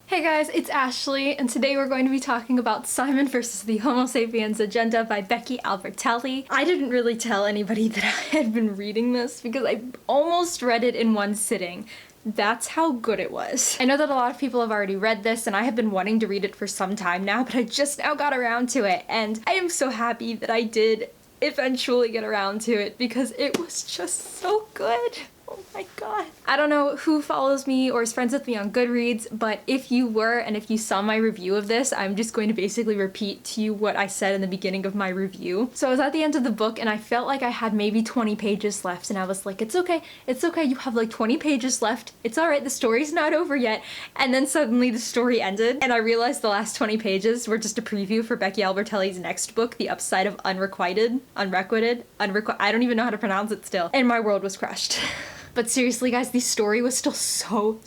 Hey guys, it's Ashley, and today we're going to be talking about Simon versus the Homo Sapiens Agenda by Becky Albertalli. I didn't really tell anybody that I had been reading this because I almost read it in one sitting. That's how good it was. I know that a lot of people have already read this, and I have been wanting to read it for some time now, but I just now got around to it, and I am so happy that I did eventually get around to it because it was just so good. Oh my god. I don't know who follows me or is friends with me on Goodreads, but if you were and if you saw my review of this, I'm just going to basically repeat to you what I said in the beginning of my review. So I was at the end of the book and I felt like I had maybe 20 pages left, and I was like, it's okay, you have like 20 pages left, it's alright, the story's not over yet. And then suddenly the story ended, and I realized the last 20 pages were just a preview for Becky Albertalli's next book, The Upside of I don't even know how to pronounce it still, and my world was crushed. But seriously guys, the story was still so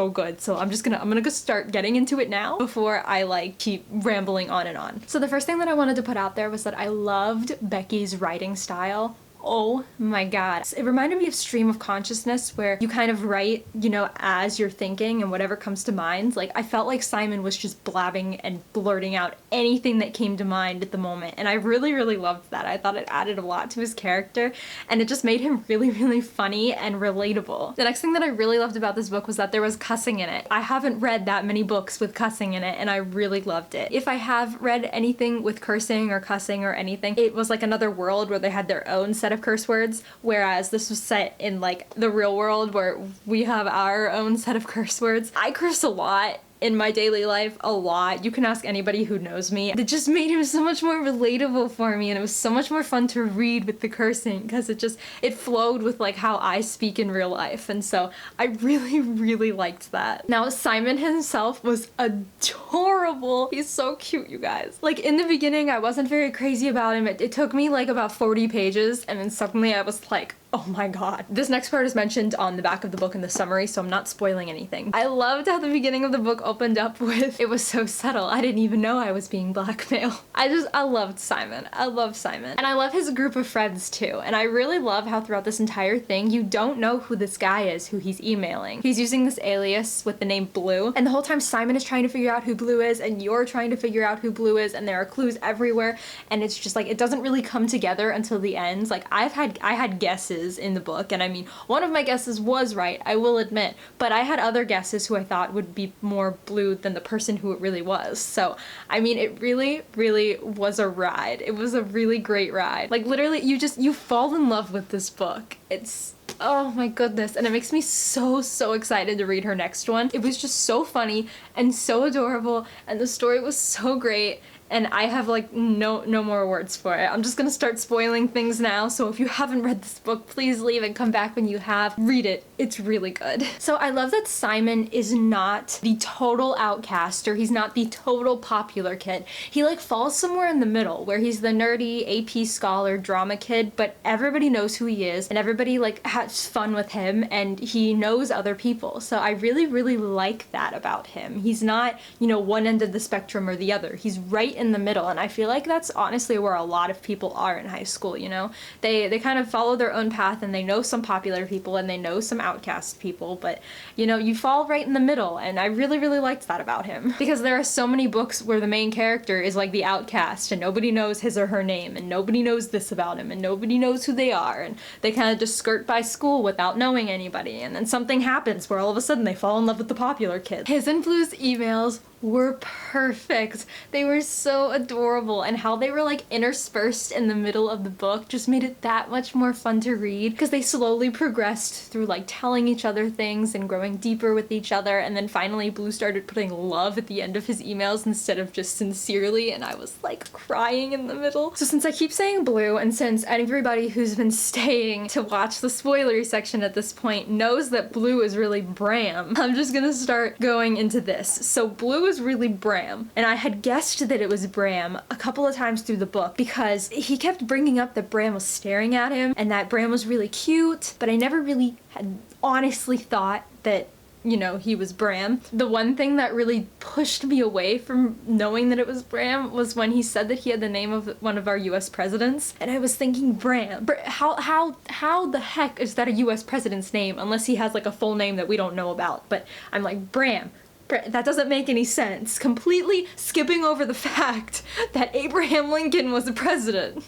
good. So I'm gonna go start getting into it now before I like keep rambling on and on. So the first thing that I wanted to put out there was that I loved Becky's writing style. Oh my god. It reminded me of stream of consciousness, where you kind of write, you know, as you're thinking and whatever comes to mind. Like, I felt like Simon was just blabbing and blurting out anything that came to mind at the moment, and I really loved that. I thought it added a lot to his character, and it just made him really funny and relatable. The next thing that I really loved about this book was that there was cussing in it. I haven't read that many books with cussing in it, and I really loved it. If I have read anything with cursing or cussing or anything, it was like another world where they had their own set of curse words, whereas this was set in like the real world where we have our own set of curse words. I curse a lot in my daily life, a lot. You can ask anybody who knows me. It just made him so much more relatable for me, and it was so much more fun to read with the cursing because it flowed with like how I speak in real life, and so I really liked that. Now Simon himself was adorable. He's so cute, you guys. Like, in the beginning I wasn't very crazy about him. It took me like about 40 pages, and then suddenly I was like, oh my god. This next part is mentioned on the back of the book in the summary, so I'm not spoiling anything. I loved how the beginning of the book opened up with, it was so subtle, I didn't even know I was being blackmailed. I loved Simon. I love Simon. And I love his group of friends too, and I really love how throughout this entire thing, you don't know who this guy is who he's emailing. He's using this alias with the name Blue, and the whole time Simon is trying to figure out who Blue is, and you're trying to figure out who Blue is, and there are clues everywhere, and it's just like, it doesn't really come together until the end. Like, I had guesses in the book, and I mean, one of my guesses was right, I will admit, but I had other guesses who I thought would be more Blue than the person who it really was. So I mean, it really was a ride. It was a really great ride. Like, literally, you fall in love with this book. It's, oh my goodness, and it makes me so excited to read her next one. It was just so funny and so adorable, and the story was so great, and I have like no more words for it. I'm just gonna start spoiling things now, so if you haven't read this book, please leave and come back when you have. Read it. It's really good. So I love that Simon is not the total outcast, or he's not the total popular kid. He like falls somewhere in the middle, where he's the nerdy AP scholar drama kid, but everybody knows who he is, and everybody like has fun with him, and he knows other people. So I really like that about him. He's not, you know, one end of the spectrum or the other. He's right in the middle, and I feel like that's honestly where a lot of people are in high school, you know? They kind of follow their own path, and they know some popular people and they know some outcast people, but you know, you fall right in the middle, and I really liked that about him. Because there are so many books where the main character is like the outcast, and nobody knows his or her name, and nobody knows this about him, and nobody knows who they are, and they kind of just skirt by school without knowing anybody, and then something happens where all of a sudden they fall in love with the popular kid. His and Blue's emails were perfect. They were so adorable, and how they were like interspersed in the middle of the book just made it that much more fun to read, because they slowly progressed through like telling each other things and growing deeper with each other, and then finally Blue started putting love at the end of his emails instead of just sincerely, and I was like crying in the middle. So since I keep saying Blue, and since everybody who's been staying to watch the spoilery section at this point knows that Blue is really Bram, I'm just gonna start going into this. So Blue is really Bram, and I had guessed that it was Bram a couple of times through the book because he kept bringing up that Bram was staring at him and that Bram was really cute, but I never really had honestly thought that, you know, he was Bram. The one thing that really pushed me away from knowing that it was Bram was when he said that he had the name of one of our US presidents, and I was thinking, Bram, how the heck is that a US president's name unless he has like a full name that we don't know about? But I'm like, Bram, That doesn't make any sense. Completely skipping over the fact that Abraham Lincoln was the president.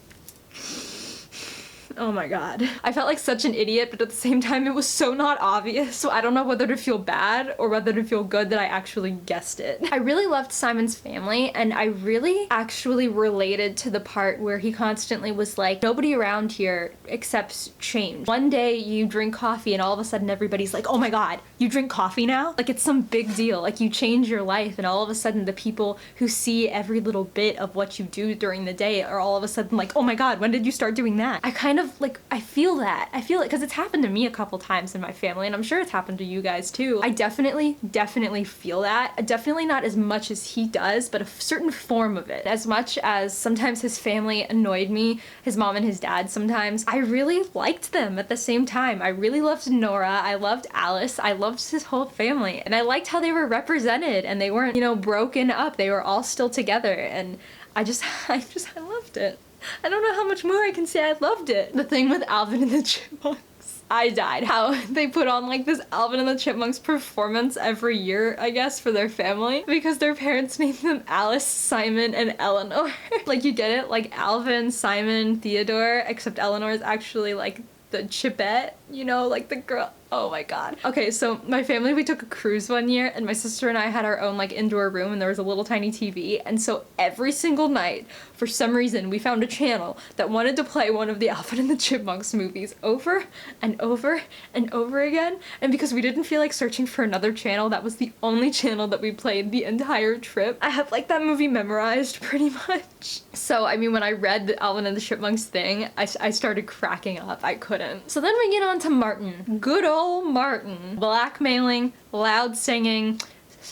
Oh my god. I felt like such an idiot, but at the same time it was so not obvious, so I don't know whether to feel bad or whether to feel good that I actually guessed it. I really loved Simon's family, and I really actually related to the part where he constantly was like, nobody around here accepts change. One day you drink coffee and all of a sudden everybody's like, oh my god, you drink coffee now? Like, it's some big deal. Like, you change your life and all of a sudden the people who see every little bit of what you do during the day are all of a sudden like, oh my god, when did you start doing that? I kind of like, I feel it because it's happened to me a couple times in my family, and I'm sure it's happened to you guys too. I definitely feel that. Definitely not as much as he does, but a certain form of it. As much as sometimes his family annoyed me, his mom and his dad sometimes, I really liked them at the same time. I really loved Nora, I loved Alice, I loved his whole family, and I liked how they were represented and they weren't, you know, broken up. They were all still together, and I loved it. I don't know how much more I can say. I loved it. The thing with Alvin and the Chipmunks, I died. How they put on like this Alvin and the Chipmunks performance every year, I guess, for their family, because their parents named them Alice, Simon, and Eleanor. Like, you get it? Like Alvin, Simon, Theodore, except Eleanor is actually like the Chipette, you know, like the girl. Oh my god. Okay, so my family, we took a cruise one year, and my sister and I had our own like indoor room, and there was a little tiny TV, and so every single night, for some reason, we found a channel that wanted to play one of the Alvin and the Chipmunks movies over and over and over again, and because we didn't feel like searching for another channel, that was the only channel that we played the entire trip. I have like that movie memorized pretty much. So, I mean, when I read the Alvin and the Chipmunks thing, I started cracking up. I couldn't. So then we get on to Martin. Good old Martin. Blackmailing, loud singing,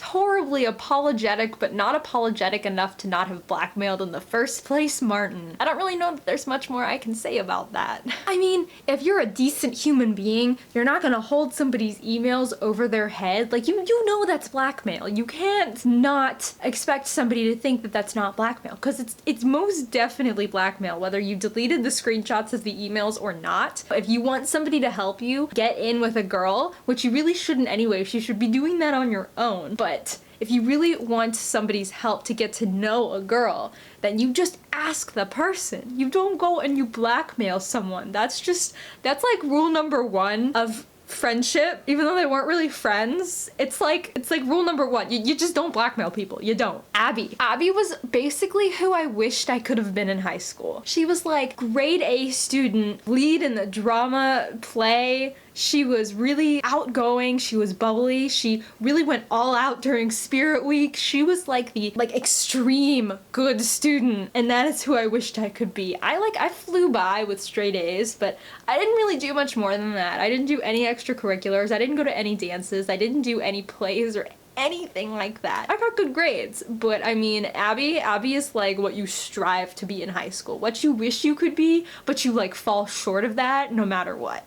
horribly apologetic, but not apologetic enough to not have blackmailed in the first place, Martin. I don't really know that there's much more I can say about that. I mean, if you're a decent human being, you're not gonna hold somebody's emails over their head. Like, you know that's blackmail. You can't not expect somebody to think that that's not blackmail, because it's most definitely blackmail, whether you deleted the screenshots of the emails or not. If you want somebody to help you get in with a girl, which you really shouldn't anyway, you should be doing that on your own. But if you really want somebody's help to get to know a girl, then you just ask the person. You don't go and you blackmail someone. That's like rule number one of friendship. Even though they weren't really friends, it's like rule number one. You just don't blackmail people. You don't. Abby was basically who I wished I could have been in high school. She was like grade A student, lead in the drama play. She was really outgoing, she was bubbly, she really went all out during Spirit Week. She was like the extreme good student, and that is who I wished I could be. I flew by with straight A's, but I didn't really do much more than that. I didn't do any extracurriculars, I didn't go to any dances, I didn't do any plays or anything like that. I got good grades, but I mean, Abby is like what you strive to be in high school. What you wish you could be, but you like fall short of that no matter what.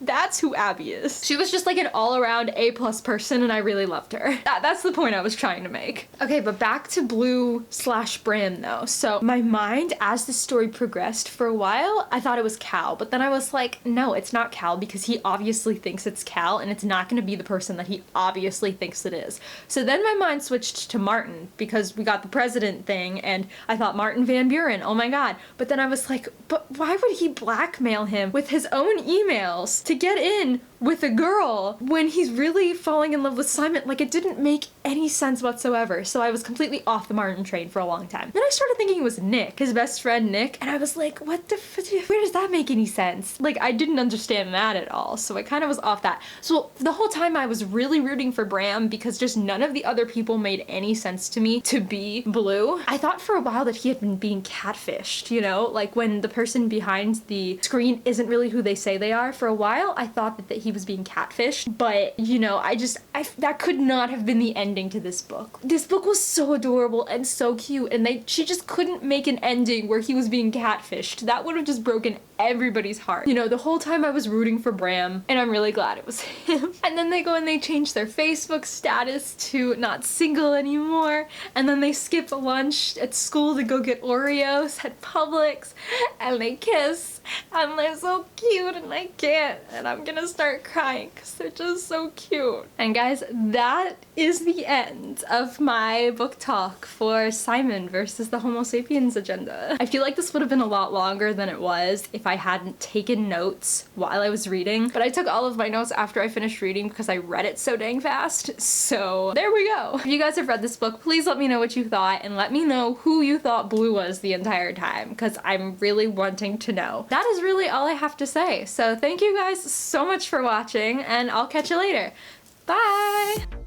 That's who Abby is. She was just like an all-around A+ person, and I really loved her. That's the point I was trying to make. Okay, but back to Blue/Bram though. So my mind, as the story progressed, for a while, I thought it was Cal, but then I was like, no, it's not Cal, because he obviously thinks it's Cal, and it's not gonna be the person that he obviously thinks it is. So then my mind switched to Martin, because we got the president thing, and I thought Martin Van Buren, oh my god. But then I was like, but why would he blackmail him with his own emails to get in with a girl when he's really falling in love with Simon? Like, it didn't make any sense whatsoever. So I was completely off the Martin train for a long time. Then I started thinking it was Nick, his best friend Nick, and I was like, what the where does that make any sense? Like, I didn't understand that at all, so I kind of was off that. So the whole time I was really rooting for Bram, because just none of the other people made any sense to me to be Blue. I thought for a while that he had been being catfished, you know? Like, when the person behind the screen isn't really who they say they are. For a while, I thought that he was being catfished, but, you know, that could not have been the ending to this book. This book was so adorable and so cute, and she just couldn't make an ending where he was being catfished. That would have just broken everybody's heart. You know, the whole time I was rooting for Bram, and I'm really glad it was him. And then they go and they change their Facebook status to not single anymore, and then they skip lunch at school to go get Oreos at Publix, and they kiss, and they're so cute, and I can't, and I'm gonna start crying because they're just so cute. And guys, that is the end of my book talk for Simon versus the Homo Sapiens agenda. I feel like this would have been a lot longer than it was if I hadn't taken notes while I was reading, but I took all of my notes after I finished reading because I read it so dang fast. So there we go. If you guys have read this book, please let me know what you thought, and let me know who you thought Blue was the entire time, because I'm really wanting to know. That is really all I have to say. So thank you guys so much for watching, and I'll catch you later. Bye!